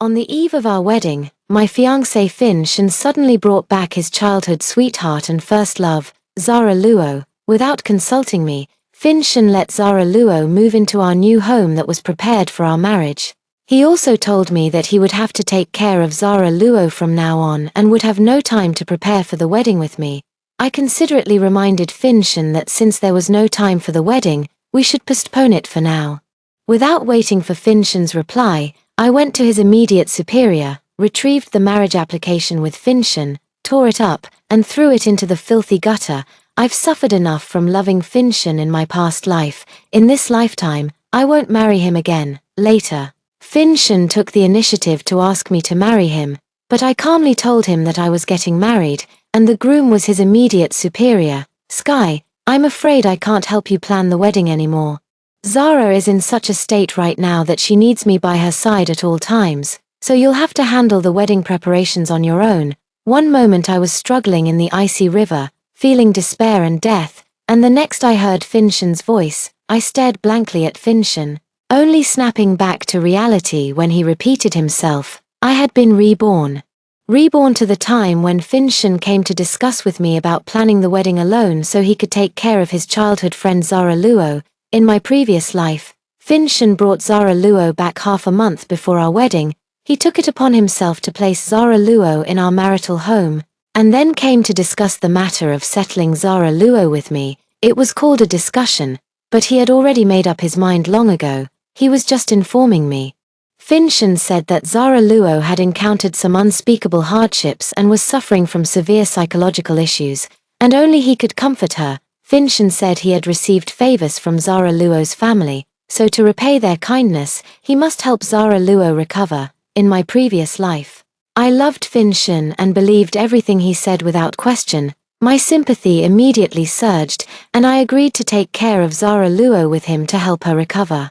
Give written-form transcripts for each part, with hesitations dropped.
On the eve of our wedding, my fiancé Finch suddenly brought back his childhood sweetheart and first love, Zara Luo. Without consulting me, Finch let Zara Luo move into our new home that was prepared for our marriage. He also told me that he would have to take care of Zara Luo from now on and would have no time to prepare for the wedding with me. I considerately reminded Finch that since there was no time for the wedding, we should postpone it for now. Without waiting for Finch's reply, I went to his immediate superior, retrieved the marriage application with Finch, tore it up, and threw it into the filthy gutter. I've suffered enough from loving Finch in my past life. In this lifetime, I won't marry him again. Later, Finch took the initiative to ask me to marry him, but I calmly told him that I was getting married, and the groom was his immediate superior. Sky, I'm afraid I can't help you plan the wedding anymore. Zara is in such a state right now that she needs me by her side at all times, so you'll have to handle the wedding preparations on your own. One moment I was struggling in the icy river, feeling despair and death, and the next I heard Finch's voice. I stared blankly at Finch, only snapping back to reality when he repeated himself. I had been reborn. Reborn to the time when Finch came to discuss with me about planning the wedding alone so he could take care of his childhood friend Zara Luo. In my previous life, Finch brought Zara Luo back half a month before our wedding. He took it upon himself to place Zara Luo in our marital home, and then came to discuss the matter of settling Zara Luo with me. It was called a discussion, but he had already made up his mind long ago. He was just informing me. Finch said that Zara Luo had encountered some unspeakable hardships and was suffering from severe psychological issues, and only he could comfort her. Finch said he had received favors from Zara Luo's family, so to repay their kindness, he must help Zara Luo recover. In my previous life, I loved Finch and believed everything he said without question. My sympathy immediately surged, and I agreed to take care of Zara Luo with him to help her recover.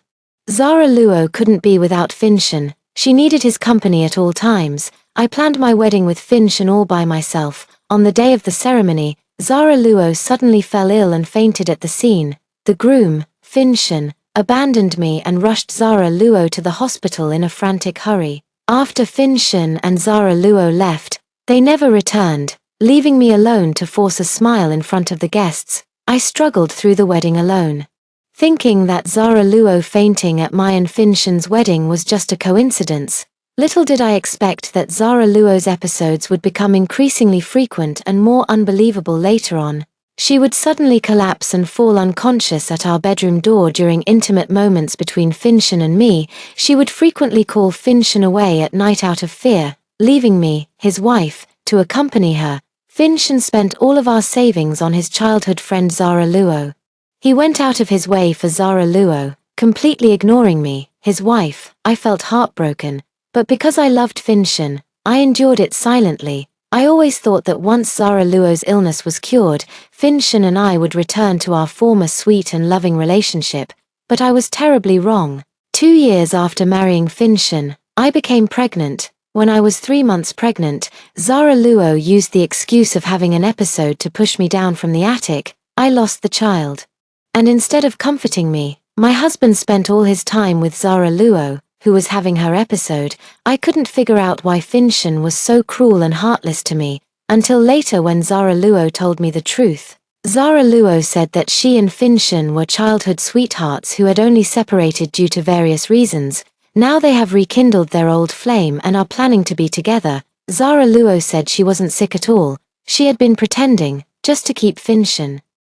Zara Luo couldn't be without Finch. She needed his company at all times. I planned my wedding with Finch all by myself. On the day of the ceremony, Zara Luo suddenly fell ill and fainted at the scene. The groom, Finch, abandoned me and rushed Zara Luo to the hospital in a frantic hurry. After Finch and Zara Luo left, they never returned, leaving me alone to force a smile in front of the guests. I struggled through the wedding alone, thinking that Zara Luo fainting at my and Finch's wedding was just a coincidence. Little did I expect that Zara Luo's episodes would become increasingly frequent and more unbelievable later on. She would suddenly collapse and fall unconscious at our bedroom door during intimate moments between Finch and me. She would frequently call Finch away at night out of fear, leaving me, his wife, to accompany her. Finch spent all of our savings on his childhood friend Zara Luo. He went out of his way for Zara Luo, completely ignoring me, his wife. I felt heartbroken. But because I loved Finch, I endured it silently. I always thought that once Zara Luo's illness was cured, Finch and I would return to our former sweet and loving relationship, but I was terribly wrong. 2 years after marrying Finch, I became pregnant. When I was 3 months pregnant, Zara Luo used the excuse of having an episode to push me down from the attic. I lost the child. And instead of comforting me, my husband spent all his time with Zara Luo, who was having her episode. I couldn't figure out why Finch was so cruel and heartless to me, until later when Zara Luo told me the truth. Zara Luo said that she and Finch were childhood sweethearts who had only separated due to various reasons. Now they have rekindled their old flame and are planning to be together. Zara Luo said she wasn't sick at all. She had been pretending, just to keep Finch.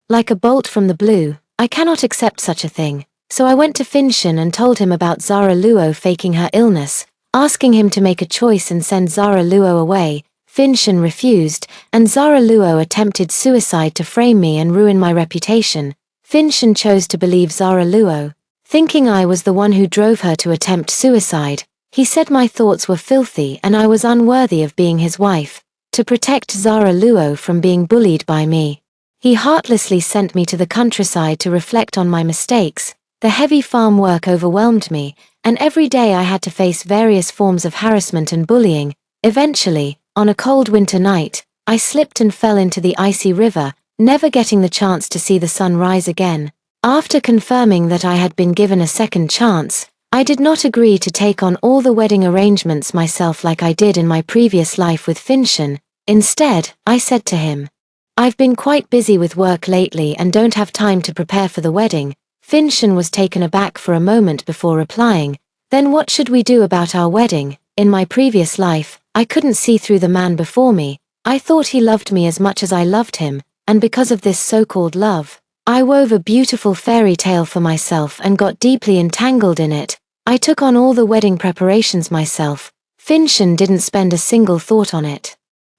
Like a bolt from the blue, I cannot accept such a thing. So I went to Finch and told him about Zara Luo faking her illness, asking him to make a choice and send Zara Luo away. Finch refused, and Zara Luo attempted suicide to frame me and ruin my reputation. Finch chose to believe Zara Luo, thinking I was the one who drove her to attempt suicide. He said my thoughts were filthy and I was unworthy of being his wife. To protect Zara Luo from being bullied by me, he heartlessly sent me to the countryside to reflect on my mistakes. The heavy farm work overwhelmed me, and every day I had to face various forms of harassment and bullying. Eventually, on a cold winter night, I slipped and fell into the icy river, never getting the chance to see the sun rise again. After confirming that I had been given a second chance, I did not agree to take on all the wedding arrangements myself like I did in my previous life with Finchen. Instead, I said to him, "I've been quite busy with work lately and don't have time to prepare for the wedding." Finchen was taken aback for a moment before replying, "Then what should we do about our wedding? In my previous life, I couldn't see through the man before me. I thought he loved me as much as I loved him, and because of this so-called love, I wove a beautiful fairy tale for myself and got deeply entangled in it. I took on all the wedding preparations myself. Finchen didn't spend a single thought on it.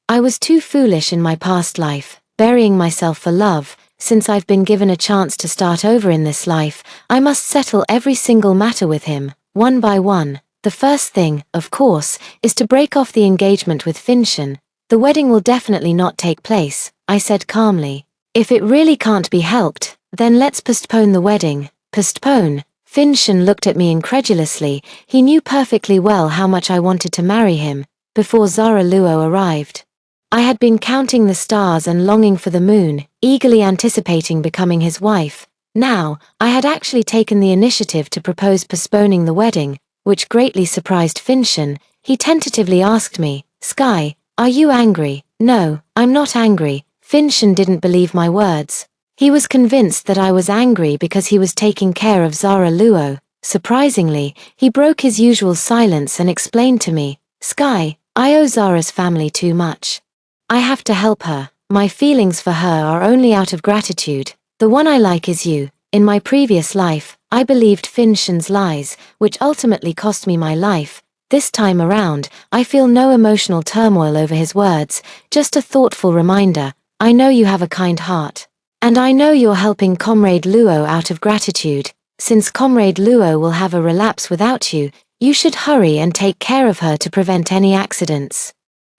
I was too foolish in my past life, burying myself for love. Since I've been given a chance to start over in this life, I must settle every single matter with him, one by one. The first thing, of course, is to break off the engagement with Finchen. The wedding will definitely not take place," I said calmly. "If it really can't be helped, then let's postpone the wedding." Postpone? Finchen looked at me incredulously. He knew perfectly well how much I wanted to marry him, before Zara Luo arrived. I had been counting the stars and longing for the moon, eagerly anticipating becoming his wife. Now, I had actually taken the initiative to propose postponing the wedding, which greatly surprised Finchen. He tentatively asked me, "Sky, are you angry?" "No, I'm not angry." Finchen didn't believe my words. He was convinced that I was angry because he was taking care of Zara Luo. Surprisingly, he broke his usual silence and explained to me, "Sky, I owe Zara's family too much. I have to help her. My feelings for her are only out of gratitude. The one I like is you." In my previous life, I believed Finchen's lies, which ultimately cost me my life. This time around, I feel no emotional turmoil over his words, just a thoughtful reminder. "I know you have a kind heart. And I know you're helping Comrade Luo out of gratitude. Since Comrade Luo will have a relapse without you, you should hurry and take care of her to prevent any accidents."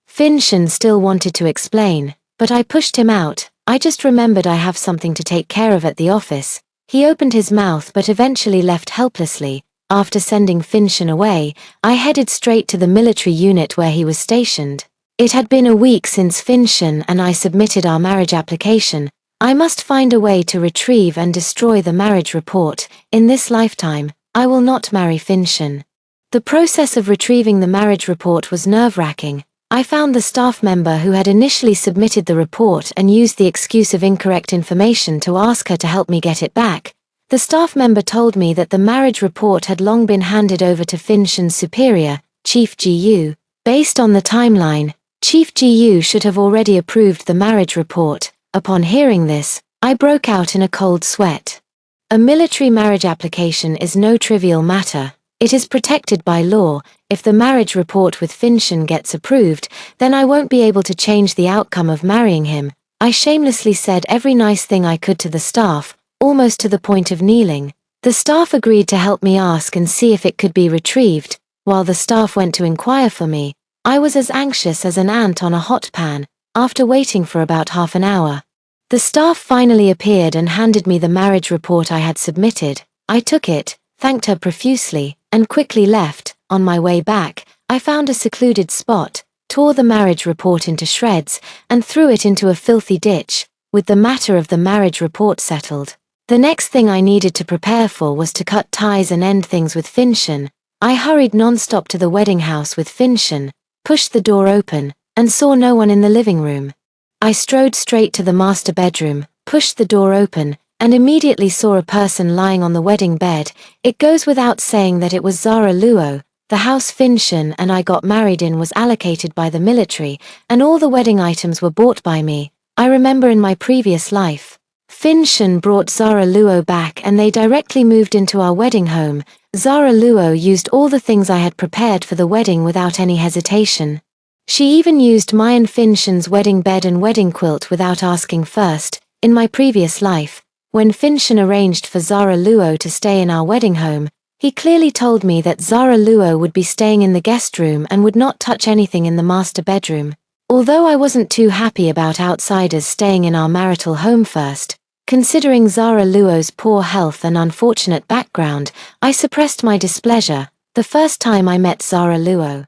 Finchen still wanted to explain, but I pushed him out. "I just remembered I have something to take care of at the office." He opened his mouth but eventually left helplessly. After sending Finchen away, I headed straight to the military unit where he was stationed. It had been a week since Finchen and I submitted our marriage application. I must find a way to retrieve and destroy the marriage report. In this lifetime, I will not marry Finchen. The process of retrieving the marriage report was nerve-wracking. I found the staff member who had initially submitted the report and used the excuse of incorrect information to ask her to help me get it back. The staff member told me that the marriage report had long been handed over to Finchen's superior, Chief Gu. Based on the timeline, Chief Gu should have already approved the marriage report. Upon hearing this, I broke out in a cold sweat. A military marriage application is no trivial matter. It is protected by law. If the marriage report with Finchen gets approved, then I won't be able to change the outcome of marrying him. I shamelessly said every nice thing I could to the staff, almost to the point of kneeling. The staff agreed to help me ask and see if it could be retrieved. While the staff went to inquire for me, I was as anxious as an ant on a hot pan. After waiting for about half an hour, the staff finally appeared and handed me the marriage report I had submitted. I took it, thanked her profusely, and quickly left. On my way back, I found a secluded spot, tore the marriage report into shreds, and threw it into a filthy ditch. With the matter of the marriage report settled, the next thing I needed to prepare for was to cut ties and end things with Finchen. I hurried non-stop to the wedding house with Finchen, pushed the door open, and saw no one in the living room. I strode straight to the master bedroom, pushed the door open, and immediately saw a person lying on the wedding bed. It goes without saying that it was Zara Luo. The house Finchen and I got married in was allocated by the military, and all the wedding items were bought by me. I remember in my previous life, Finchen brought Zara Luo back and they directly moved into our wedding home. Zara Luo used all the things I had prepared for the wedding without any hesitation. She even used my and Finchen's wedding bed and wedding quilt without asking first. In my previous life, when Finchen arranged for Zara Luo to stay in our wedding home, he clearly told me that Zara Luo would be staying in the guest room and would not touch anything in the master bedroom. Although I wasn't too happy about outsiders staying in our marital home first, considering Zara Luo's poor health and unfortunate background, I suppressed my displeasure. The first time I met Zara Luo,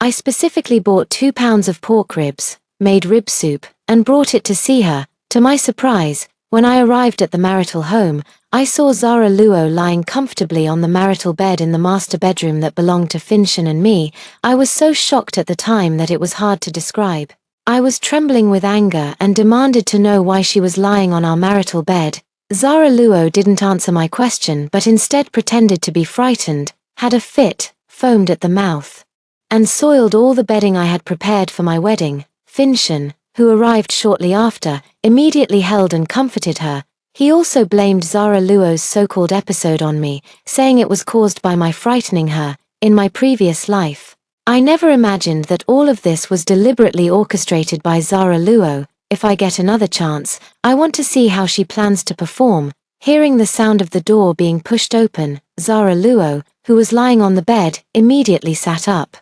I specifically bought 2 pounds of pork ribs, made rib soup, and brought it to see her. To my surprise, when I arrived at the marital home, I saw Zara Luo lying comfortably on the marital bed in the master bedroom that belonged to Finshin and me. I was so shocked at the time that it was hard to describe. I was trembling with anger and demanded to know why she was lying on our marital bed. Zara Luo didn't answer my question but instead pretended to be frightened, had a fit, foamed at the mouth, and soiled all the bedding I had prepared for my wedding. Finshin, who arrived shortly after, immediately held and comforted her. He also blamed Zara Luo's so-called episode on me, saying it was caused by my frightening her in my previous life. I never imagined that all of this was deliberately orchestrated by Zara Luo. If I get another chance, I want to see how she plans to perform. Hearing the sound of the door being pushed open, Zara Luo, who was lying on the bed, immediately sat up.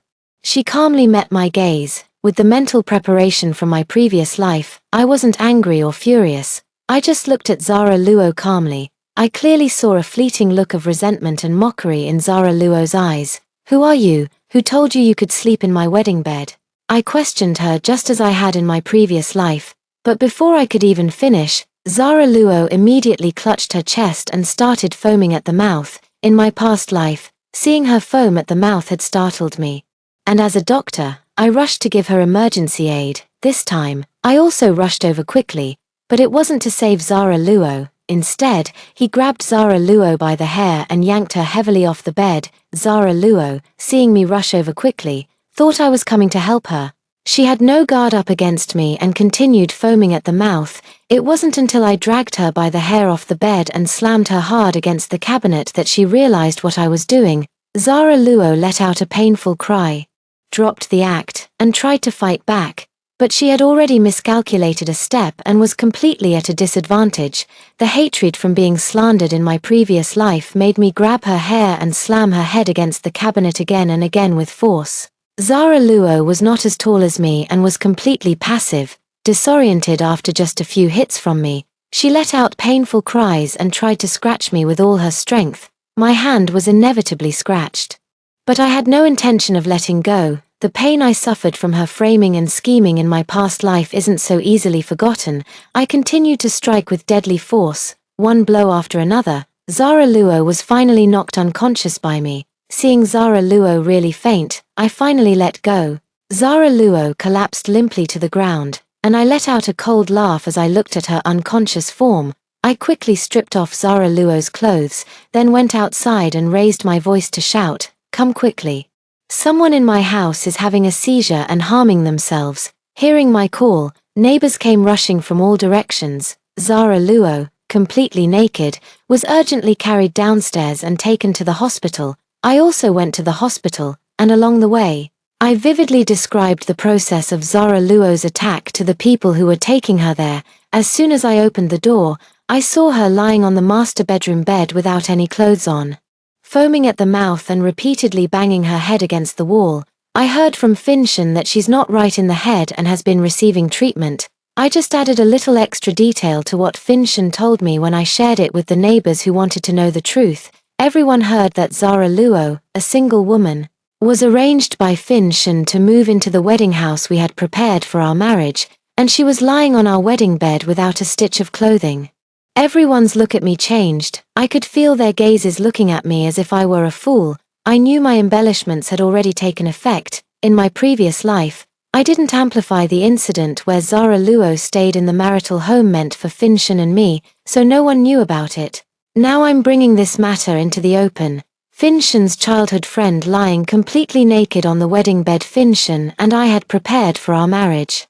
She calmly met my gaze. With the mental preparation from my previous life, I wasn't angry or furious. I just looked at Zara Luo calmly. I clearly saw a fleeting look of resentment and mockery in Zara Luo's eyes. "Who are you? Who told you you could sleep in my wedding bed?" I questioned her just as I had in my previous life, but before I could even finish, Zara Luo immediately clutched her chest and started foaming at the mouth. In my past life, seeing her foam at the mouth had startled me. And as a doctor, I rushed to give her emergency aid. This time, I also rushed over quickly, but it wasn't to save Zara Luo. Instead, he grabbed Zara Luo by the hair and yanked her heavily off the bed. Zara Luo, seeing me rush over quickly, thought I was coming to help her. She had no guard up against me and continued foaming at the mouth. It wasn't until I dragged her by the hair off the bed and slammed her hard against the cabinet that she realized what I was doing. Zara Luo let out a painful cry, dropped the act, and tried to fight back. But she had already miscalculated a step and was completely at a disadvantage. The hatred from being slandered in my previous life made me grab her hair and slam her head against the cabinet again and again with force. Zara Luo was not as tall as me and was completely passive, disoriented after just a few hits from me. She let out painful cries and tried to scratch me with all her strength. My hand was inevitably scratched. But I had no intention of letting go. The pain I suffered from her framing and scheming in my past life isn't so easily forgotten. I continued to strike with deadly force, one blow after another. Zara Luo was finally knocked unconscious by me. Seeing Zara Luo really faint, I finally let go. Zara Luo collapsed limply to the ground, and I let out a cold laugh as I looked at her unconscious form. I quickly stripped off Zara Luo's clothes, then went outside and raised my voice to shout, "Come quickly. Someone in my house is having a seizure and harming themselves." Hearing my call, neighbors came rushing from all directions. Zara Luo, completely naked, was urgently carried downstairs and taken to the hospital. I also went to the hospital, and along the way, I vividly described the process of Zara Luo's attack to the people who were taking her there. As soon as I opened the door, I saw her lying on the master bedroom bed without any clothes on, foaming at the mouth and repeatedly banging her head against the wall. I heard from Finshin that she's not right in the head and has been receiving treatment. I just added a little extra detail to what Finshin told me when I shared it with the neighbors who wanted to know the truth. Everyone heard that Zara Luo, a single woman, was arranged by Finshin to move into the wedding house we had prepared for our marriage, and she was lying on our wedding bed without a stitch of clothing. Everyone's look at me changed. I could feel their gazes looking at me as if I were a fool. I knew my embellishments had already taken effect. In my previous life, I didn't amplify the incident where Zara Luo stayed in the marital home meant for Finshin and me, so no one knew about it. Now I'm bringing this matter into the open. Finshin's childhood friend lying completely naked on the wedding bed Finshin and I had prepared for our marriage.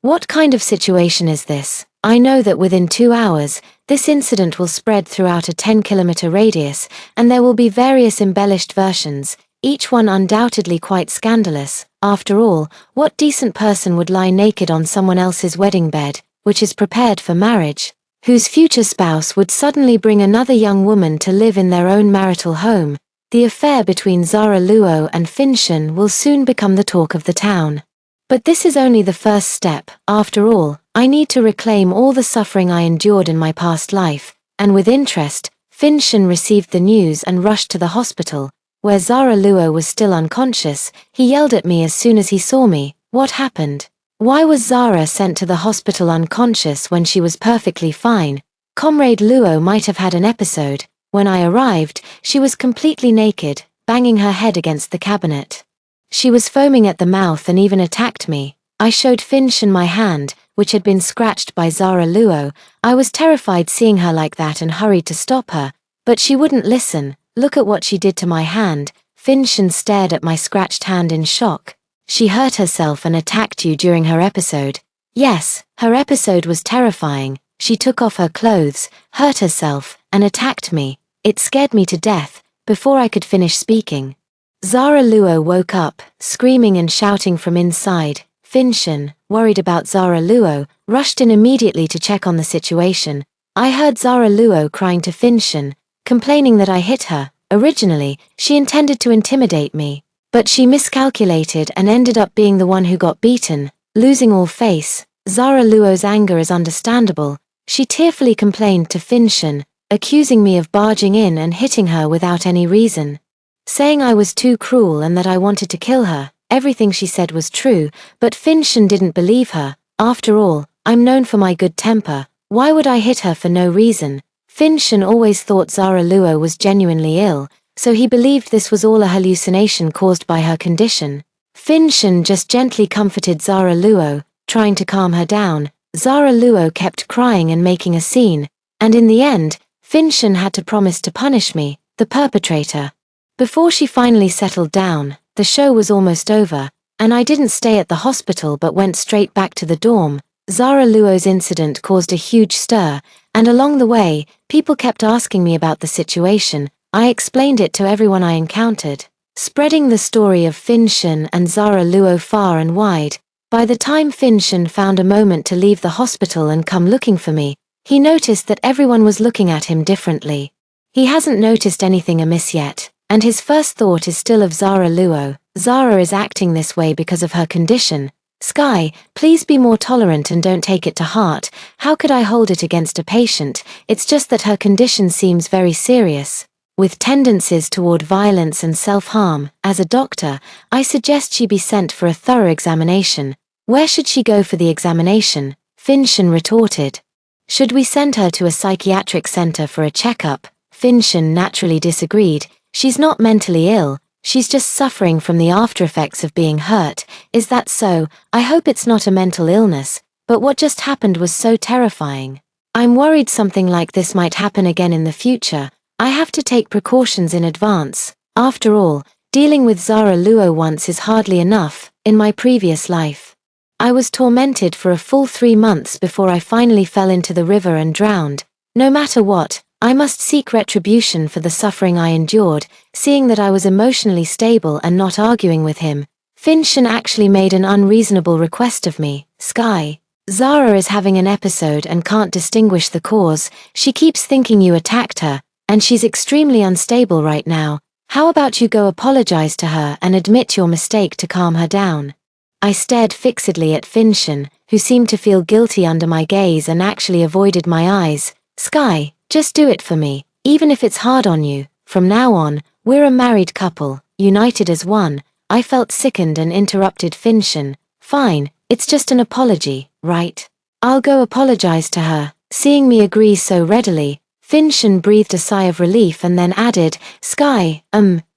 What kind of situation is this? I know that within 2 hours, this incident will spread throughout a 10-kilometer radius, and there will be various embellished versions, each one undoubtedly quite scandalous. After all, what decent person would lie naked on someone else's wedding bed, which is prepared for marriage, whose future spouse would suddenly bring another young woman to live in their own marital home? The affair between Zara Luo and Finshin will soon become the talk of the town. But this is only the first step. After all, I need to reclaim all the suffering I endured in my past life, and with interest, Finshin received the news and rushed to the hospital, where Zara Luo was still unconscious. He yelled at me as soon as he saw me. What happened? Why was Zara sent to the hospital unconscious when she was perfectly fine? Comrade Luo might have had an episode. When I arrived, she was completely naked, banging her head against the cabinet. She was foaming at the mouth and even attacked me. I showed Finshin my hand, which had been scratched by Zara Luo. I was terrified seeing her like that and hurried to stop her, but she wouldn't listen. Look at what she did to my hand. Finshin stared at my scratched hand in shock. She hurt herself and attacked you during her episode. Yes, her episode was terrifying. She took off her clothes, hurt herself, and attacked me. It scared me to death. Before I could finish speaking, Zara Luo woke up, screaming and shouting from inside. Finshin, worried about Zara Luo, rushed in immediately to check on the situation. I heard Zara Luo crying to Finshin, complaining that I hit her. Originally, she intended to intimidate me, but she miscalculated and ended up being the one who got beaten, losing all face. Zara Luo's anger is understandable. She tearfully complained to Finshin, accusing me of barging in and hitting her without any reason, saying I was too cruel and that I wanted to kill her. Everything she said was true, but Finshin didn't believe her. After all, I'm known for my good temper. Why would I hit her for no reason? Finshin always thought Zara Luo was genuinely ill, so he believed this was all a hallucination caused by her condition. Finshin just gently comforted Zara Luo, trying to calm her down. Zara Luo kept crying and making a scene, and in the end, Finshin had to promise to punish me, the perpetrator. Before she finally settled down, the show was almost over, and I didn't stay at the hospital but went straight back to the dorm. Zara Luo's incident caused a huge stir, and along the way, people kept asking me about the situation. I explained it to everyone I encountered, spreading the story of Finshin and Zara Luo far and wide. By the time Finshin found a moment to leave the hospital and come looking for me, he noticed that everyone was looking at him differently. He hasn't noticed anything amiss yet, and his first thought is still of Zara Luo. Zara is acting this way because of her condition. Sky, please be more tolerant and don't take it to heart. How could I hold it against a patient? It's just that her condition seems very serious, with tendencies toward violence and self-harm. As a doctor, I suggest she be sent for a thorough examination. Where should she go for the examination? Finshin retorted. Should we send her to a psychiatric center for a checkup? Finshin naturally disagreed. She's not mentally ill, she's just suffering from the aftereffects of being hurt. Is that so? I hope it's not a mental illness, but what just happened was so terrifying. I'm worried something like this might happen again in the future. I have to take precautions in advance. After all, dealing with Zara Luo once is hardly enough. In my previous life, I was tormented for a full 3 months before I finally fell into the river and drowned. No matter what, I must seek retribution for the suffering I endured. Seeing that I was emotionally stable and not arguing with him, Finshin actually made an unreasonable request of me. Sky, Zara is having an episode and can't distinguish the cause. She keeps thinking you attacked her, and she's extremely unstable right now. How about you go apologize to her and admit your mistake to calm her down? I stared fixedly at Finshin, who seemed to feel guilty under my gaze and actually avoided my eyes. Sky, just do it for me, even if it's hard on you. From now on, we're a married couple, united as one. I felt sickened and interrupted Finshin. Fine, it's just an apology, right? I'll go apologize to her. Seeing me agree so readily, Finshin breathed a sigh of relief and then added, Sky,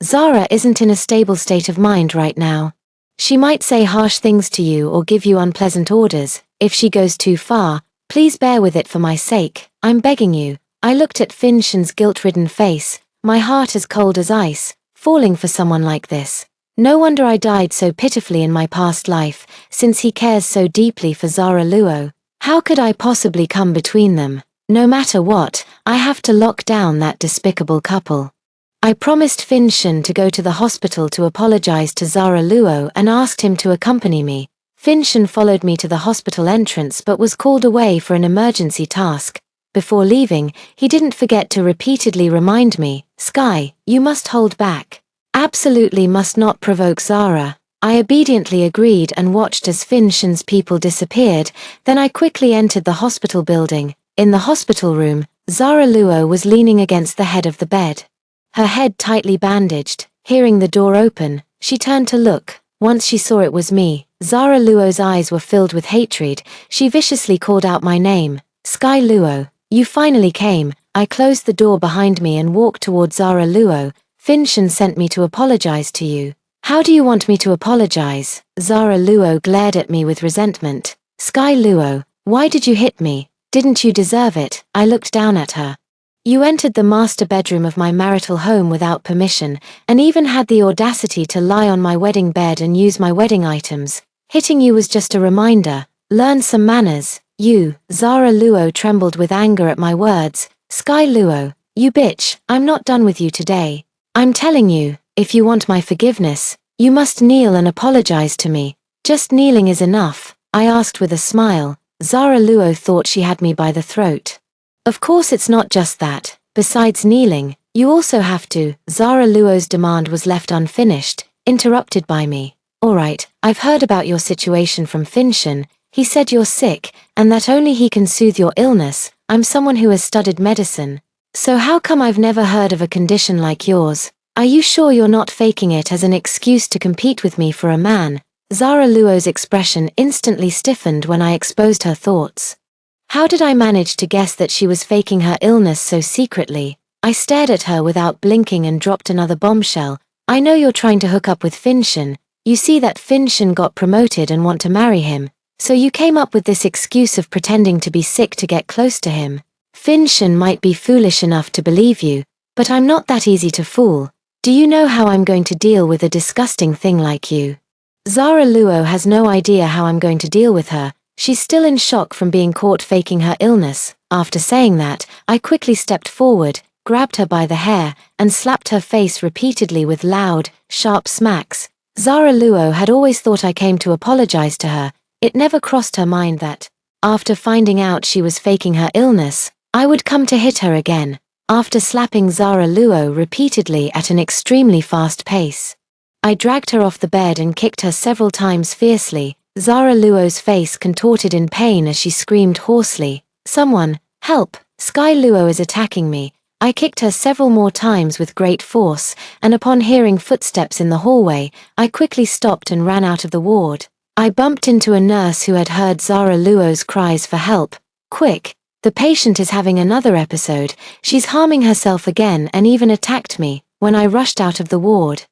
Zara isn't in a stable state of mind right now. She might say harsh things to you or give you unpleasant orders. If she goes too far, please bear with it for my sake. I'm begging you. I looked at Finshin's guilt-ridden face, my heart as cold as ice, falling for someone like this. No wonder I died so pitifully in my past life, since he cares so deeply for Zara Luo. How could I possibly come between them? No matter what, I have to lock down that despicable couple. I promised Finshin to go to the hospital to apologize to Zara Luo and asked him to accompany me. Finshin followed me to the hospital entrance but was called away for an emergency task. Before leaving, he didn't forget to repeatedly remind me, Sky, you must hold back. Absolutely must not provoke Zara. I obediently agreed and watched as Finshin's people disappeared. Then I quickly entered the hospital building. In the hospital room, Zara Luo was leaning against the head of the bed, her head tightly bandaged. Hearing the door open, she turned to look. Once she saw it was me, Zara Luo's eyes were filled with hatred. She viciously called out my name, Sky Luo. You finally came. I closed the door behind me and walked towards Zara Luo. Finshan sent me to apologize to you. How do you want me to apologize? Zara Luo glared at me with resentment. Sky Luo, why did you hit me? Didn't you deserve it? I looked down at her. You entered the master bedroom of my marital home without permission, and even had the audacity to lie on my wedding bed and use my wedding items. Hitting you was just a reminder. Learn some manners. You, Zara Luo trembled with anger at my words. Sky Luo, you bitch, I'm not done with you today. I'm telling you, if you want my forgiveness, you must kneel and apologize to me. Just kneeling is enough, I asked with a smile. Zara Luo thought she had me by the throat. Of course it's not just that. Besides kneeling, you also have to. Zara Luo's demand was left unfinished, interrupted by me. Alright, I've heard about your situation from Finshan. He said you're sick, and that only he can soothe your illness. I'm someone who has studied medicine. So how come I've never heard of a condition like yours? Are you sure you're not faking it as an excuse to compete with me for a man? Zara Luo's expression instantly stiffened when I exposed her thoughts. How did I manage to guess that she was faking her illness so secretly? I stared at her without blinking and dropped another bombshell. I know you're trying to hook up with Finshan. You see that Finshan got promoted and want to marry him. So you came up with this excuse of pretending to be sick to get close to him. Finshan might be foolish enough to believe you, but I'm not that easy to fool. Do you know how I'm going to deal with a disgusting thing like you? Zara Luo has no idea how I'm going to deal with her. She's still in shock from being caught faking her illness. After saying that, I quickly stepped forward, grabbed her by the hair, and slapped her face repeatedly with loud, sharp smacks. Zara Luo had always thought I came to apologize to her. It never crossed her mind that, after finding out she was faking her illness, I would come to hit her again. After slapping Zara Luo repeatedly at an extremely fast pace, I dragged her off the bed and kicked her several times fiercely. Zara Luo's face contorted in pain as she screamed hoarsely, "Someone, help, Sky Luo is attacking me." I kicked her several more times with great force, and upon hearing footsteps in the hallway, I quickly stopped and ran out of the ward. I bumped into a nurse who had heard Zara Luo's cries for help. "Quick, the patient is having another episode, she's harming herself again and even attacked me." When I rushed out of the ward,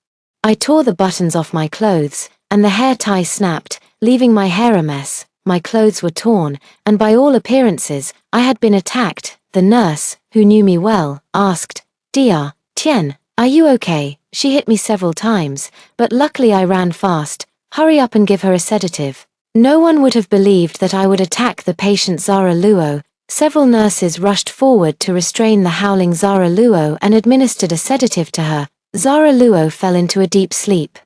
I tore the buttons off my clothes, and the hair tie snapped, leaving my hair a mess. My clothes were torn, and by all appearances, I had been attacked. The nurse, who knew me well, asked, "Dr. Tian, are you okay?" She hit me several times, but luckily I ran fast. "Hurry up and give her a sedative." No one would have believed that I would attack the patient Zara Luo. Several nurses rushed forward to restrain the howling Zara Luo and administered a sedative to her. Zara Luo fell into a deep sleep,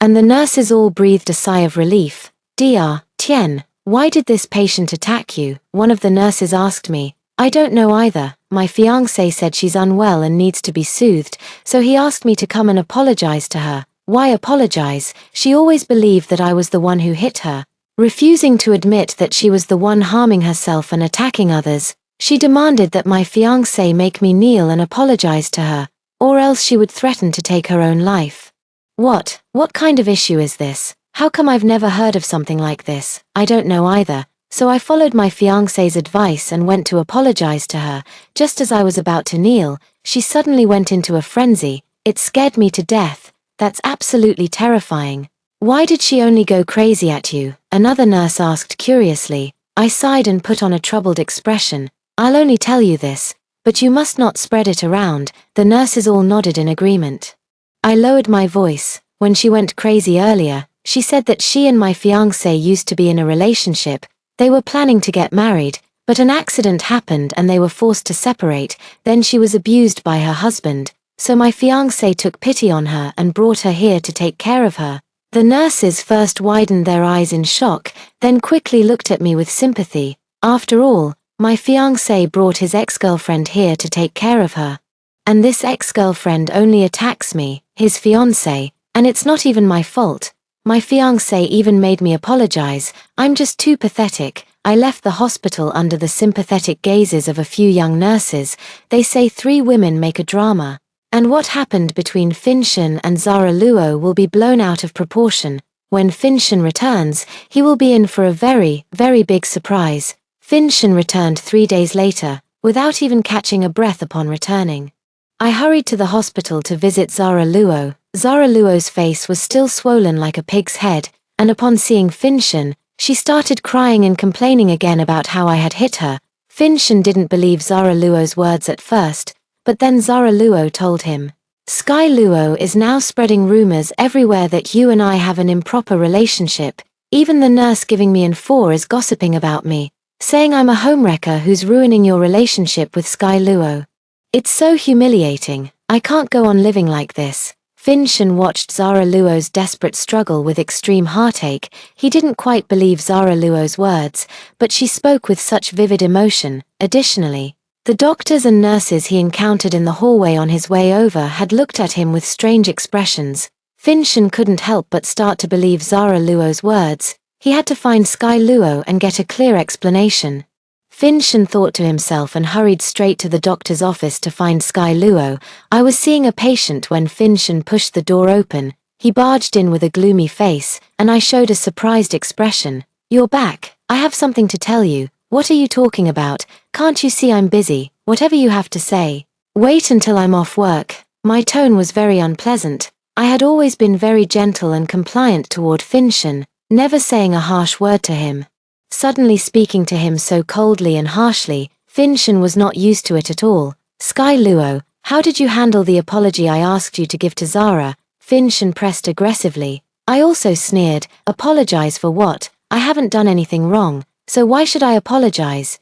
and the nurses all breathed a sigh of relief. "Dr. Tian, why did this patient attack you?" one of the nurses asked me. "I don't know either. My fiancé said she's unwell and needs to be soothed, so he asked me to come and apologize to her." Why apologize? She always believed that I was the one who hit her. Refusing to admit that she was the one harming herself and attacking others, she demanded that my fiancé make me kneel and apologize to her, or else she would threaten to take her own life. What kind of issue is this? How come I've never heard of something like this? I don't know either. So I followed my fiancé's advice and went to apologize to her. Just as I was about to kneel, she suddenly went into a frenzy. It scared me to death. That's absolutely terrifying. "Why did she only go crazy at you?" another nurse asked curiously. I sighed and put on a troubled expression. "I'll only tell you this, but you must not spread it around." The nurses all nodded in agreement. I lowered my voice. "When she went crazy earlier, she said that she and my fiancé used to be in a relationship. They were planning to get married, but an accident happened and they were forced to separate. Then she was abused by her husband, so my fiancé took pity on her and brought her here to take care of her." The nurses first widened their eyes in shock, then quickly looked at me with sympathy. After all, my fiancé brought his ex-girlfriend here to take care of her. And this ex-girlfriend only attacks me, his fiancé, and it's not even my fault. My fiancé even made me apologize. I'm just too pathetic. I left the hospital under the sympathetic gazes of a few young nurses. They say 3 women make a drama. And what happened between Finshan and Zara Luo will be blown out of proportion. When Finshan returns, he will be in for a very, very big surprise. Finshan returned 3 days later. without even catching a breath upon returning. I hurried to the hospital to visit Zara Luo. Zara Luo's face was still swollen like a pig's head, and upon seeing Finshen, she started crying and complaining again about how I had hit her. Finshen didn't believe Zara Luo's words at first, but then Zara Luo told him, "Sky Luo is now spreading rumors everywhere that you and I have an improper relationship. Even the nurse giving me info is gossiping about me, saying I'm a homewrecker who's ruining your relationship with Sky Luo. It's so humiliating. I can't go on living like this." Finshen watched Zara Luo's desperate struggle with extreme heartache. He didn't quite believe Zara Luo's words, but she spoke with such vivid emotion. Additionally, the doctors and nurses he encountered in the hallway on his way over had looked at him with strange expressions. Finshen couldn't help but start to believe Zara Luo's words. He had to find Sky Luo and get a clear explanation. Finshen thought to himself and hurried straight to the doctor's office to find Sky Luo. I was seeing a patient when Finshen pushed the door open. He barged in with a gloomy face, and I showed a surprised expression. "You're back. I have something to tell you." "What are you talking about? Can't you see I'm busy? Whatever you have to say. Wait until I'm off work." My tone was very unpleasant. I had always been very gentle and compliant toward Finshen, never saying a harsh word to him. Suddenly speaking to him so coldly and harshly, Finshen was not used to it at all. "Sky Luo, how did you handle the apology I asked you to give to Zara?" Finshen pressed aggressively. I also sneered. "Apologize for what? I haven't done anything wrong, so why should I apologize?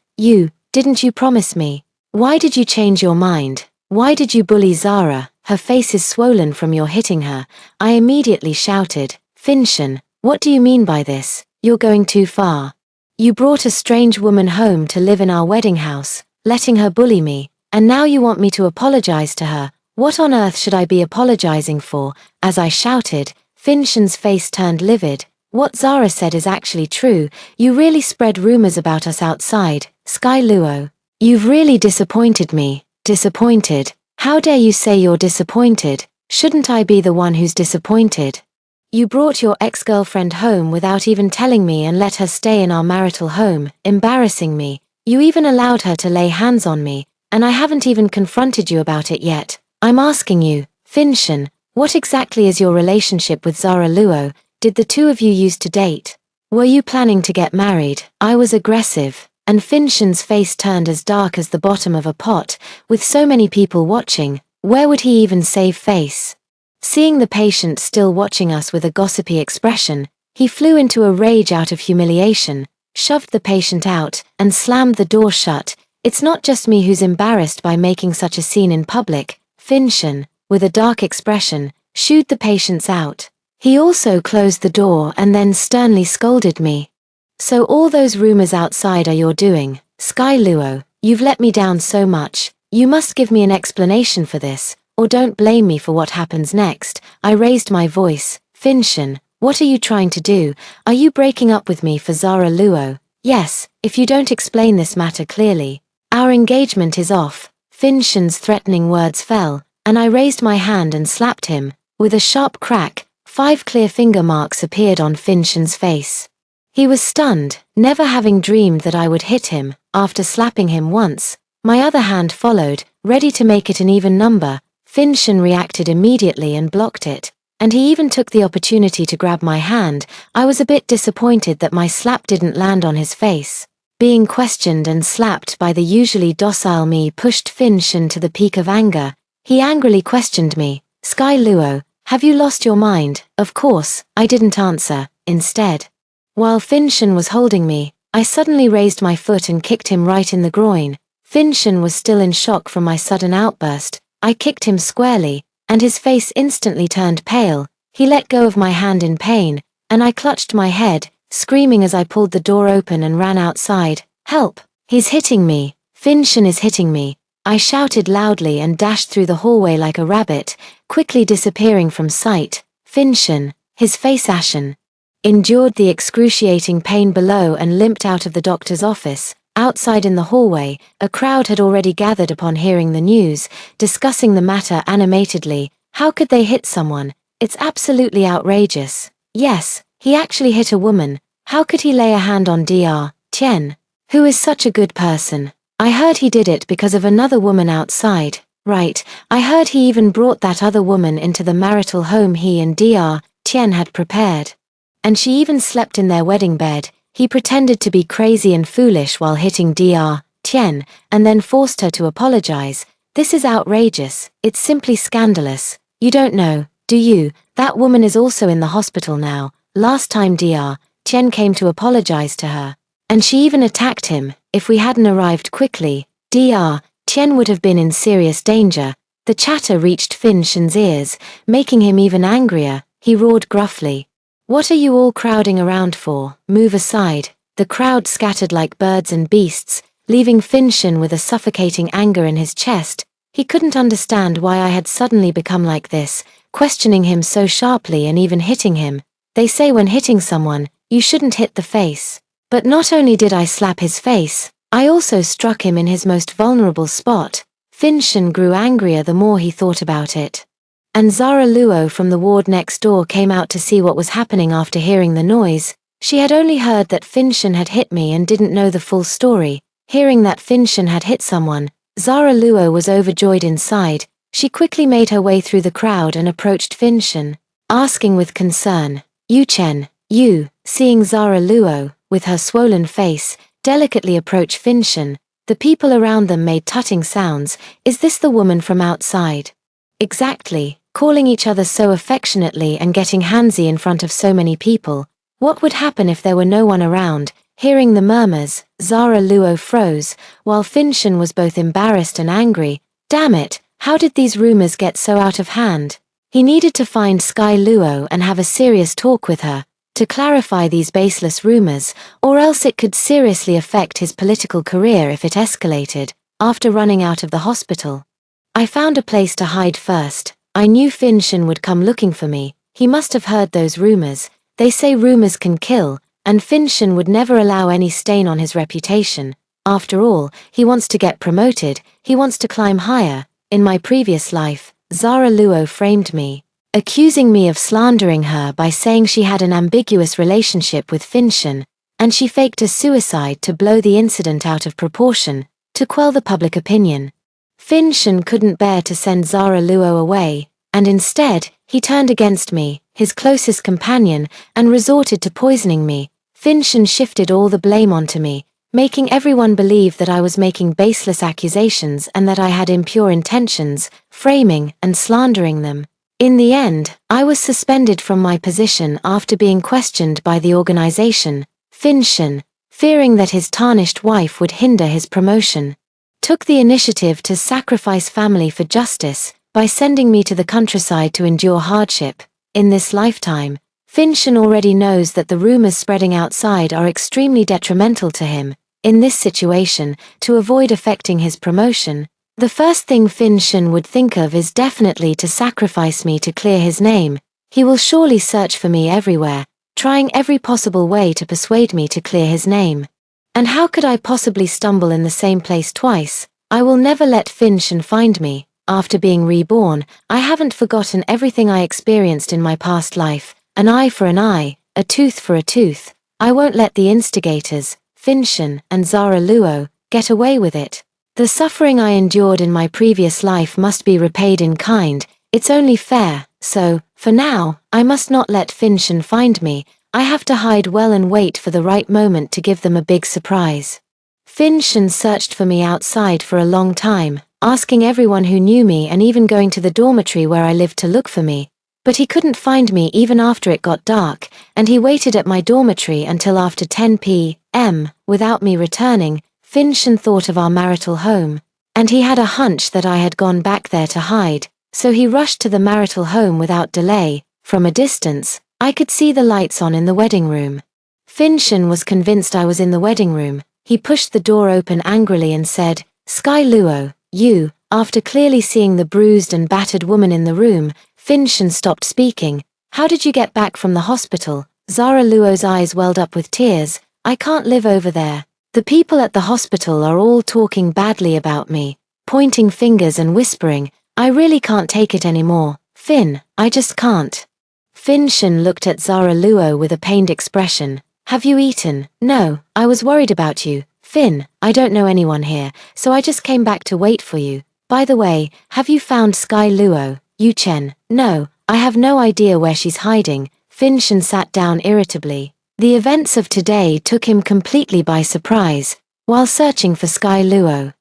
Didn't you promise me? Why did you change your mind? Why did you bully Zara? Her face is swollen from your hitting her." I immediately shouted, "Finshen, what do you mean by this? You're going too far. You brought a strange woman home to live in our wedding house, letting her bully me, and now you want me to apologize to her. What on earth should I be apologizing for?" As I shouted, Finshen's face turned livid. "What Zara said is actually true. You really spread rumors about us outside. Sky Luo, you've really disappointed me." "Disappointed? How dare you say you're disappointed? Shouldn't I be the one who's disappointed? You brought your ex-girlfriend home without even telling me and let her stay in our marital home, embarrassing me. You even allowed her to lay hands on me, and I haven't even confronted you about it yet. I'm asking you, Finshen, what exactly is your relationship with Zara Luo? Did the two of you used to date? Were you planning to get married?" I was aggressive, and Finshen's face turned as dark as the bottom of a pot. With so many people watching, where would he even save face? Seeing the patient still watching us with a gossipy expression, he flew into a rage out of humiliation, shoved the patient out, and slammed the door shut. "It's not just me who's embarrassed by making such a scene in public." Finshen, with a dark expression, shooed the patients out. He also closed the door and then sternly scolded me. "So all those rumors outside are your doing? Sky Luo, you've let me down so much. You must give me an explanation for this, or don't blame me for what happens next." I raised my voice. "Finshen, what are you trying to do? Are you breaking up with me for Zara Luo?" "Yes, if you don't explain this matter clearly. Our engagement is off." Finshen's threatening words fell, and I raised my hand and slapped him. With a sharp crack, 5 clear finger marks appeared on Finshen's face. He was stunned, never having dreamed that I would hit him. After slapping him once, my other hand followed, ready to make it an even number. Finshen reacted immediately and blocked it, and he even took the opportunity to grab my hand. I was a bit disappointed that my slap didn't land on his face. Being questioned and slapped by the usually docile me pushed Finshen to the peak of anger. He angrily questioned me. "Sky Luo, have you lost your mind?" Of course, I didn't answer. Instead, while Finshen was holding me, I suddenly raised my foot and kicked him right in the groin. Finshen was still in shock from my sudden outburst. I kicked him squarely, and his face instantly turned pale. He let go of my hand in pain, and I clutched my head, screaming as I pulled the door open and ran outside. "Help! He's hitting me! Finshen is hitting me!" I shouted loudly and dashed through the hallway like a rabbit, quickly disappearing from sight. Finshen, his face ashen, endured the excruciating pain below and limped out of the doctor's office. Outside in the hallway, a crowd had already gathered upon hearing the news, discussing the matter animatedly. How could they hit someone? It's absolutely outrageous. Yes, he actually hit a woman. How could he lay a hand on Dr. Tien? Who is such a good person? I heard he did it because of another woman outside, right? I heard he even brought that other woman into the marital home he and Dr. Tien had prepared. And she even slept in their wedding bed. He pretended to be crazy and foolish while hitting Dr. Tien, and then forced her to apologize. This is outrageous. It's simply scandalous. You don't know, do you? That woman is also in the hospital now. Last time Dr. Tien came to apologize to her. And she even attacked him. If we hadn't arrived quickly, Dr. Tien would have been in serious danger. The chatter reached Fin Shen's ears, making him even angrier. He roared gruffly. What are you all crowding around for? Move aside. The crowd scattered like birds and beasts, leaving Fin Shen with a suffocating anger in his chest. He couldn't understand why I had suddenly become like this, questioning him so sharply and even hitting him. They say when hitting someone, you shouldn't hit the face. But not only did I slap his face, I also struck him in his most vulnerable spot. Fin Shen grew angrier the more he thought about it. And Zara Luo from the ward next door came out to see what was happening after hearing the noise. She had only heard that Fin Shen had hit me and didn't know the full story. Hearing that Fin Shen had hit someone, Zara Luo was overjoyed inside. She quickly made her way through the crowd and approached Fin Shen, asking with concern, "You Chen, you," seeing Zara Luo, with her swollen face, delicately approach Fin Shen. The people around them made tutting sounds. Is this the woman from outside? Exactly, calling each other so affectionately and getting handsy in front of so many people. What would happen if there were no one around? Hearing the murmurs, Zara Luo froze, while Fin Shen was both embarrassed and angry. Damn it, how did these rumors get so out of hand? He needed to find Sky Luo and have a serious talk with her, to clarify these baseless rumors, or else it could seriously affect his political career if it escalated. After running out of the hospital, I found a place to hide first. I knew Fin Shen would come looking for me. He must have heard those rumors. They say rumors can kill, and Fin Shen would never allow any stain on his reputation. After all, he wants to get promoted, he wants to climb higher. In my previous life, Zara Luo framed me, accusing me of slandering her by saying she had an ambiguous relationship with Fin Shen, and she faked a suicide to blow the incident out of proportion, to quell the public opinion. Fin Shen couldn't bear to send Zara Luo away, and instead, he turned against me, his closest companion, and resorted to poisoning me. Fin Shen shifted all the blame onto me, making everyone believe that I was making baseless accusations and that I had impure intentions, framing and slandering them. In the end, I was suspended from my position after being questioned by the organization. Fin Shen, fearing that his tarnished wife would hinder his promotion, took the initiative to sacrifice family for justice by sending me to the countryside to endure hardship. In this lifetime, Fin Shen already knows that the rumors spreading outside are extremely detrimental to him. In this situation, to avoid affecting his promotion, the first thing Fin Shen would think of is definitely to sacrifice me to clear his name. He will surely search for me everywhere, trying every possible way to persuade me to clear his name. And how could I possibly stumble in the same place twice? I will never let Fin Shen find me. After being reborn, I haven't forgotten everything I experienced in my past life. An eye for an eye, a tooth for a tooth. I won't let the instigators, Fin Shen and Zara Luo, get away with it. The suffering I endured in my previous life must be repaid in kind. It's only fair. So, for now, I must not let Fin Shen find me. I have to hide well and wait for the right moment to give them a big surprise. Fin Shen searched for me outside for a long time, asking everyone who knew me and even going to the dormitory where I lived to look for me. But he couldn't find me even after it got dark, and he waited at my dormitory until after 10 p.m. Without me returning. Fin Shen thought of our marital home, and he had a hunch that I had gone back there to hide, so he rushed to the marital home without delay. From a distance, I could see the lights on in the wedding room. Fin Shen was convinced I was in the wedding room. He pushed the door open angrily and said, "Sky Luo, you." After clearly seeing the bruised and battered woman in the room, Fin Shen stopped speaking. "How did you get back from the hospital?" Zara Luo's eyes welled up with tears. "I can't live over there. The people at the hospital are all talking badly about me, pointing fingers and whispering. I really can't take it anymore. Fin, I just can't." Fin Shen looked at Zara Luo with a pained expression. "Have you eaten?" "No, I was worried about you." Finn, I don't know anyone here, so I just came back to wait for you. By the way, have you found Sky Luo? Yu Chen, no, I have no idea where she's hiding. Finn Shan sat down irritably. The events of today took him completely by surprise, while searching for Sky Luo.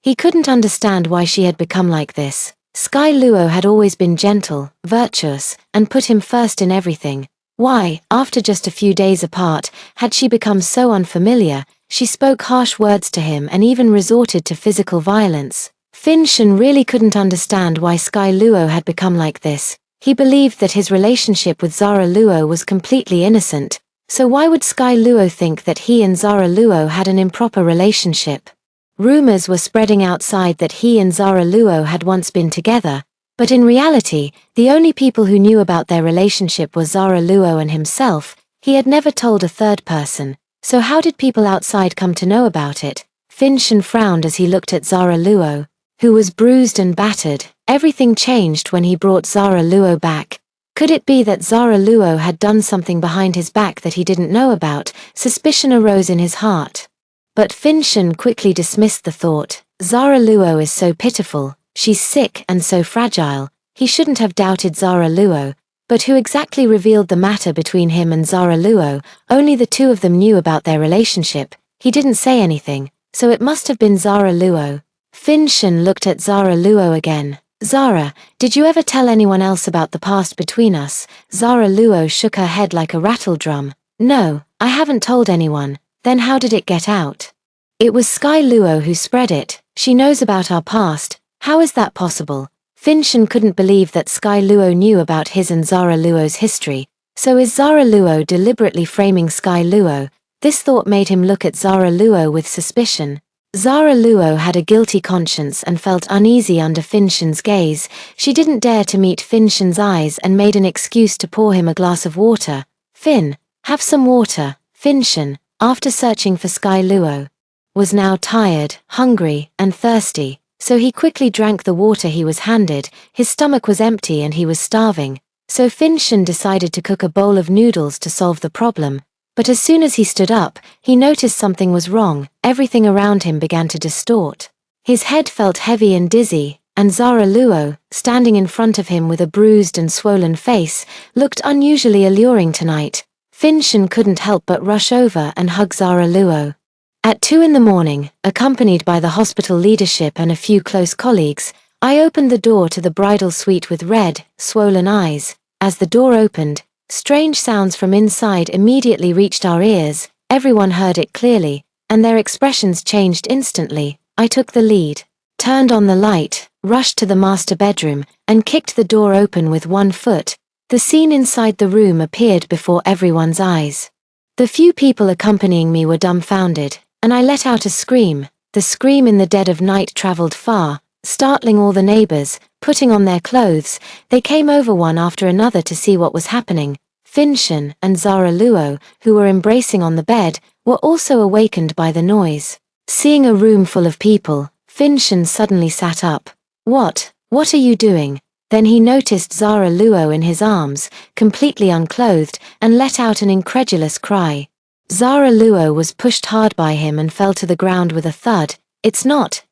He couldn't understand why she had become like this. Sky Luo had always been gentle, virtuous, and put him first in everything. Why, after just a few days apart, had she become so unfamiliar? She spoke harsh words to him and even resorted to physical violence. Finn Shan really couldn't understand why Sky Luo had become like this. He believed that his relationship with Zara Luo was completely innocent, so why would Sky Luo think that he and Zara Luo had an improper relationship? Rumors were spreading outside that he and Zara Luo had once been together, but in reality, the only people who knew about their relationship were Zara Luo and himself. He had never told a third person, so how did people outside come to know about it? Finn Shan frowned as he looked at Zara Luo, who was bruised and battered. Everything changed when he brought Zara Luo back. Could it be that Zara Luo had done something behind his back that he didn't know about? Suspicion arose in his heart. But Finn Shan quickly dismissed the thought. Zara Luo is so pitiful, she's sick and so fragile. He shouldn't have doubted Zara Luo. But who exactly revealed the matter between him and Zara Luo? Only the two of them knew about their relationship. He didn't say anything, so it must have been Zara Luo. Finn Shan looked at Zara Luo again. Zara, did you ever tell anyone else about the past between us? Zara Luo shook her head like a rattle drum. No, I haven't told anyone. Then how did it get out? It was Sky Luo who spread it. She knows about our past. How is that possible? Finn Shan couldn't believe that Sky Luo knew about his and Zara Luo's history. So is Zara Luo deliberately framing Sky Luo? This thought made him look at Zara Luo with suspicion. Zara Luo had a guilty conscience and felt uneasy under Finn Shan's gaze. She didn't dare to meet Finn Shan's eyes and made an excuse to pour him a glass of water. Finn, have some water. Finn Shan, after searching for Sky Luo, was now tired, hungry, and thirsty, so he quickly drank the water he was handed. His stomach was empty and he was starving, so Finn Shan decided to cook a bowl of noodles to solve the problem. But as soon as he stood up, he noticed something was wrong. Everything around him began to distort. His head felt heavy and dizzy, and Zara Luo, standing in front of him with a bruised and swollen face, looked unusually alluring tonight. Finn Shan couldn't help but rush over and hug Zara Luo. At 2 in the morning, accompanied by the hospital leadership and a few close colleagues, I opened the door to the bridal suite with red, swollen eyes. As the door opened, strange sounds from inside immediately reached our ears. Everyone heard it clearly, and their expressions changed instantly. I took the lead, turned on the light, rushed to the master bedroom, and kicked the door open with one foot. The scene inside the room appeared before everyone's eyes. The few people accompanying me were dumbfounded, and I let out a scream. The scream in the dead of night traveled far, startling all the neighbors. Putting on their clothes, they came over one after another to see what was happening. Finn Shan and Zara Luo, who were embracing on the bed, were also awakened by the noise. Seeing a room full of people, Finn Shan suddenly sat up. What are you doing? Then he noticed Zara Luo in his arms, completely unclothed, and let out an incredulous cry. Zara Luo was pushed hard by him and fell to the ground with a thud. It's not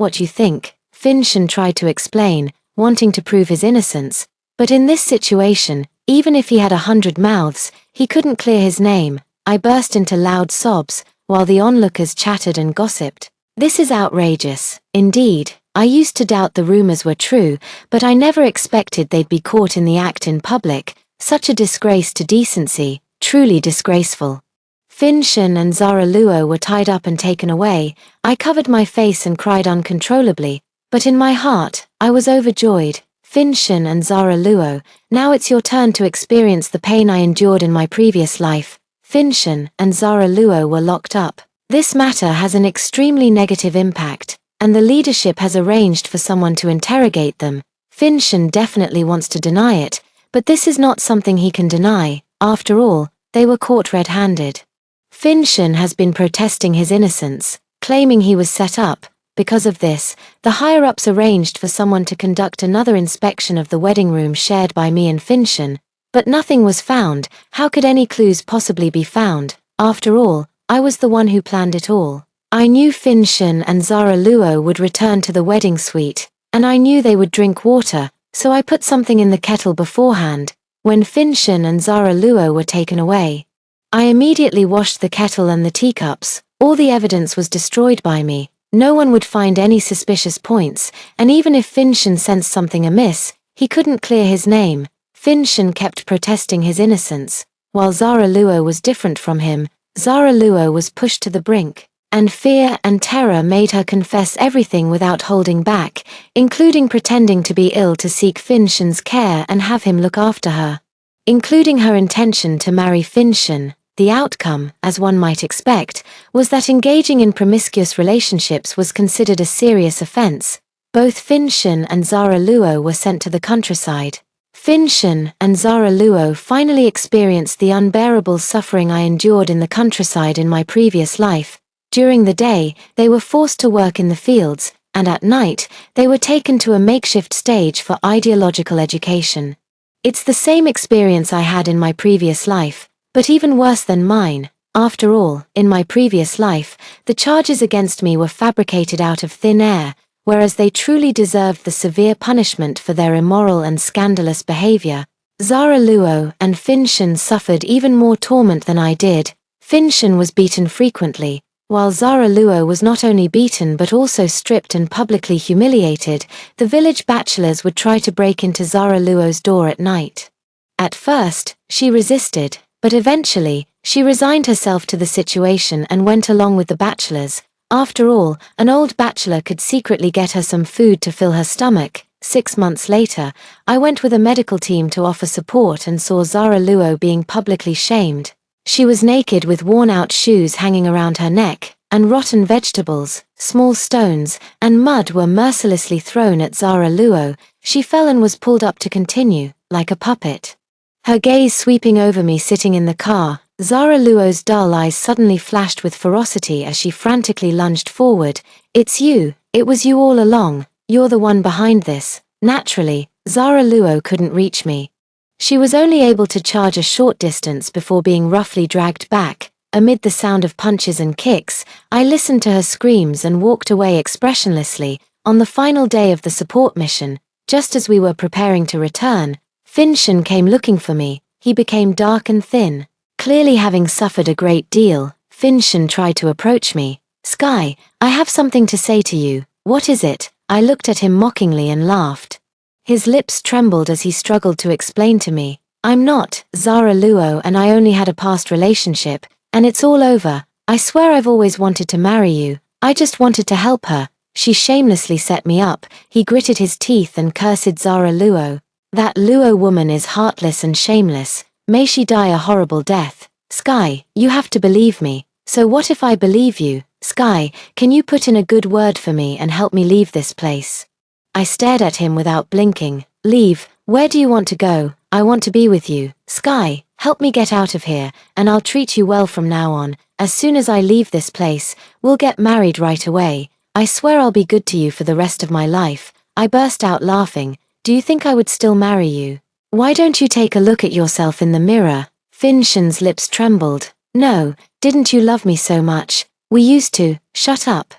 what you think, Finn Shan tried to explain, wanting to prove his innocence. But in this situation, even if he had 100 mouths, he couldn't clear his name. I burst into loud sobs, while the onlookers chattered and gossiped. This is outrageous. Indeed, I used to doubt the rumors were true, but I never expected they'd be caught in the act in public. Such a disgrace to decency, truly disgraceful. Finn Shan and Zara Luo were tied up and taken away. I covered my face and cried uncontrollably, but in my heart, I was overjoyed. Finn Shan and Zara Luo, now it's your turn to experience the pain I endured in my previous life. Finn Shan and Zara Luo were locked up. This matter has an extremely negative impact, and the leadership has arranged for someone to interrogate them. Finn Shan definitely wants to deny it, but this is not something he can deny. After all, they were caught red-handed. Finn Shan has been protesting his innocence, claiming he was set up. Because of this, the higher-ups arranged for someone to conduct another inspection of the wedding room shared by me and Finn Shan, but nothing was found. How could any clues possibly be found? After all, I was the one who planned it all. I knew Finnshin and Zara Luo would return to the wedding suite, and I knew they would drink water, so I put something in the kettle beforehand. When Finnshin and Zara Luo were taken away, I immediately washed the kettle and the teacups. All the evidence was destroyed by me. No one would find any suspicious points, and even if Finnshin sensed something amiss, he couldn't clear his name. Finnshin kept protesting his innocence. While Zara Luo was different from him, Zara Luo was pushed to the brink, and fear and terror made her confess everything without holding back, including pretending to be ill to seek Finnshin's care and have him look after her. Including her intention to marry Finnshin. The outcome, as one might expect, was that engaging in promiscuous relationships was considered a serious offense. Both Finnshin and Zara Luo were sent to the countryside. Finnshin and Zara Luo finally experienced the unbearable suffering I endured in the countryside in my previous life. During the day, they were forced to work in the fields, and at night, they were taken to a makeshift stage for ideological education. It's the same experience I had in my previous life, but even worse than mine. After all, in my previous life, the charges against me were fabricated out of thin air, whereas they truly deserved the severe punishment for their immoral and scandalous behavior. Zara Luo and Finnshin suffered even more torment than I did. Finnshin was beaten frequently, while Zara Luo was not only beaten but also stripped and publicly humiliated. The village bachelors would try to break into Zara Luo's door at night. At first, she resisted, but eventually, she resigned herself to the situation and went along with the bachelors. After all, an old bachelor could secretly get her some food to fill her stomach. 6 months later, I went with a medical team to offer support and saw Zara Luo being publicly shamed. She was naked with worn-out shoes hanging around her neck, and rotten vegetables, small stones, and mud were mercilessly thrown at Zara Luo. She fell and was pulled up to continue, like a puppet. Her gaze sweeping over me sitting in the car, Zara Luo's dull eyes suddenly flashed with ferocity as she frantically lunged forward. It's you, it was you all along, you're the one behind this. Naturally, Zara Luo couldn't reach me. She was only able to charge a short distance before being roughly dragged back. Amid the sound of punches and kicks, I listened to her screams and walked away expressionlessly. On the final day of the support mission, just as we were preparing to return, Finnshin came looking for me. He became dark and thin. Clearly having suffered a great deal, Finnshin tried to approach me. Sky, I have something to say to you. What is it? I looked at him mockingly and laughed. His lips trembled as he struggled to explain to me. I'm not Zara Luo and I only had a past relationship, and it's all over. I swear I've always wanted to marry you. I just wanted to help her. She shamelessly set me up. He gritted his teeth and cursed Zara Luo. That Luo woman is heartless and shameless. May she die a horrible death. Sky, you have to believe me. So what if I believe you? Sky, can you put in a good word for me and help me leave this place? I stared at him without blinking. Leave? Where do you want to go? I want to be with you. Sky, help me get out of here, and I'll treat you well from now on. As soon as I leave this place, we'll get married right away. I swear I'll be good to you for the rest of my life. I burst out laughing. Do you think I would still marry you? Why don't you take a look at yourself in the mirror? Finnshin's lips trembled. No, didn't you love me so much? We used to. Shut up.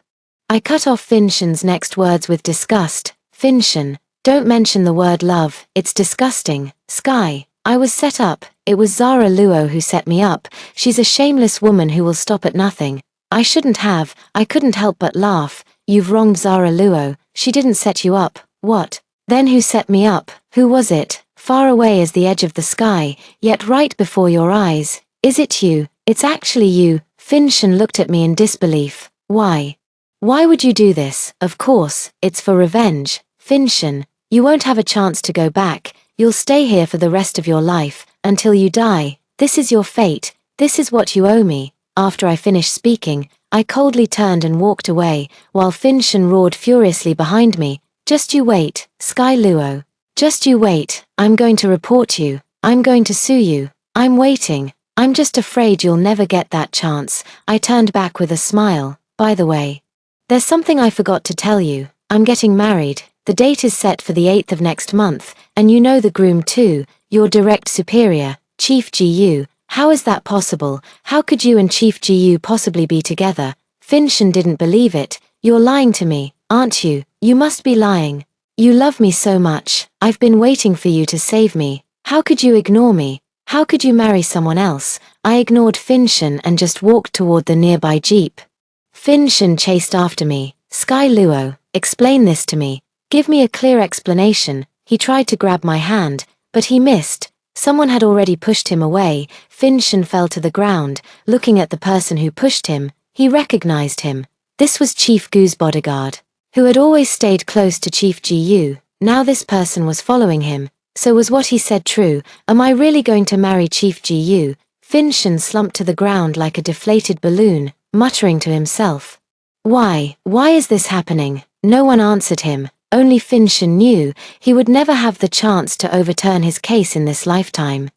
I cut off Finnshin's next words with disgust. Finnshin, don't mention the word love, it's disgusting. Sky, I was set up. It was Zara Luo who set me up. She's a shameless woman who will stop at nothing. I shouldn't have. I couldn't help but laugh. You've wronged Zara Luo. She didn't set you up. What? Then who set me up? Who was it? Far away as the edge of the sky, yet right before your eyes. Is it you? It's actually you. Finnshin looked at me in disbelief. Why? Why would you do this? Of course, it's for revenge. Finnshin, you won't have a chance to go back. You'll stay here for the rest of your life, until you die. This is your fate. This is what you owe me. After I finished speaking, I coldly turned and walked away, while Finnshin roared furiously behind me. Just you wait, Sky Luo. Just you wait. I'm going to report you. I'm going to sue you. I'm waiting. I'm just afraid you'll never get that chance. I turned back with a smile. By the way, there's something I forgot to tell you. I'm getting married. The date is set for the 8th of next month, and you know the groom too, your direct superior, Chief GU. How is that possible? How could you and Chief GU possibly be together? Finshan didn't believe it. You're lying to me, aren't you? You must be lying. You love me so much. I've been waiting for you to save me. How could you ignore me? How could you marry someone else? I ignored Finshan and just walked toward the nearby jeep. Finshan chased after me. Sky Luo, explain this to me. Give me a clear explanation. He tried to grab my hand, but he missed. Someone had already pushed him away. Finshan fell to the ground. Looking at the person who pushed him, he recognized him. This was Chief Gu's bodyguard, who had always stayed close to Chief Gu. Now this person was following him. So was what he said true? Am I really going to marry Chief Gu? Finshan slumped to the ground like a deflated balloon, muttering to himself. Why is this happening? No one answered him. Only Finshan knew he would never have the chance to overturn his case in this lifetime.